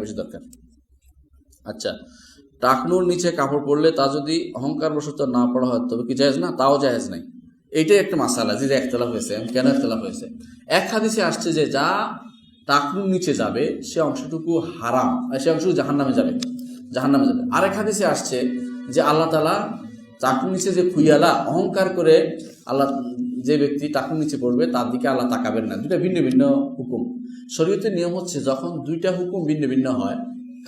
বেশি দরকার। আচ্ছা, টাকনুর নিচে কাপড় পরলে তা যদি অহংকার বশত না পড়া হয় তবে কি জায়েজ না? তাও জায়েজ নাই। এইটাই একটা মাসালা যে একতলাফ হয়েছে। কেন একতলাফ হয়েছে? এক হাদিসে আসছে যে যা টাকনুর নিচে যাবে সে অংশটুকু হারাম, সে অংশটুকু জাহান্নামে যাবে, জাহান্নামে যাবে। আরেক হাদিসে আসছে যে আল্লাহ তাআলা টাকনুর নিচে যে খুইয়ালা অহংকার করে আল্লাহ, যে ব্যক্তি টাকনুর নিচে পড়বে তার দিকে আল্লাহ তাকাবেন না। দুইটা ভিন্ন ভিন্ন হুকুম। শরীয়তের নিয়ম হচ্ছে যখন দুইটা হুকুম ভিন্ন ভিন্ন হয়,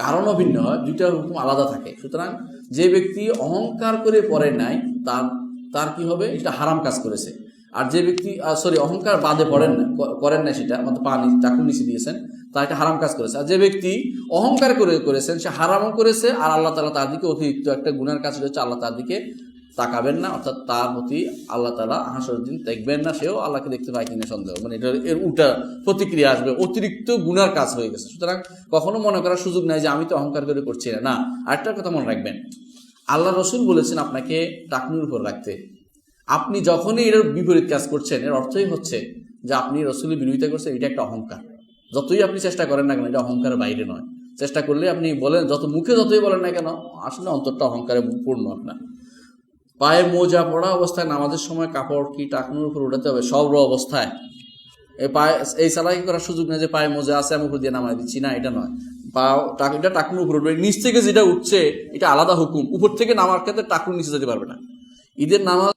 কারণও ভিন্ন হয়, দুইটা হুকুম আলাদা থাকে। সুতরাং যে ব্যক্তি অহংকার করে পড়ে নাই তার তার কি হবে? এটা হারাম কাজ করেছে। আর যে ব্যক্তি অহংকার বাদে পড়েন না, করেন না, সেটা মানে পানি চাকুর নিচে দিয়েছেন, তা একটা হারাম কাজ করেছে। আর যে ব্যক্তি অহংকার করেছেন সে হারামও করেছে, আর আল্লাহ তাআলা তার দিকে অতিরিক্ত একটা গুনার কাজ হচ্ছে আল্লাহ তার দিকে তাকাবেন না, অর্থাৎ তার প্রতি আল্লাহ তাআলা হাসরের দিন দেখবেন না, সেও আল্লাহকে দেখতে পায় কিনা সন্দেহ। মানে এটা এর উল্টা প্রতিক্রিয়া আসবে, অতিরিক্ত গুনার কাজ হয়ে গেছে। সুতরাং কখনো মনে করার সুযোগ নাই যে আমি তো অহংকার করে করছি না। আরেকটা কথা মনে রাখবেন, আল্লাহ রসুল বলেছেন আপনাকে টাকনুর উপর রাখতে। আপনি যখনই এর বিপরীত কাজ করছেন এর অর্থই হচ্ছে যে আপনি রসুলের বিরোধিতা করছেন, এটা একটা অহংকার। যতই আপনি চেষ্টা করেন না কেন, এটা অহংকারের বাইরে নয়। চেষ্টা করলে আপনি বলেন, মুখে যতই বলেন না কেন, আসলে অন্তরটা অহংকারে পূর্ণ আপনার। পায়ে মোজা পড়া অবস্থায় নামাজের সময় কাপড় কি টাকনুর উপর উঠাতে হবে? সব অবস্থায় এই সালাকি করার সুযোগ নেই যে পায়ে মোজা আছে আমি উপর দিয়ে নামাই দিচ্ছি, না, এটা নয়। এটা টাকনুর উপর উঠবে। নিচ থেকে যেটা উঠছে এটা আলাদা হুকুম, উপর থেকে নামার ক্ষেত্রে টাকনুর নিচে যেতে পারবে না। ঈদের নামাজ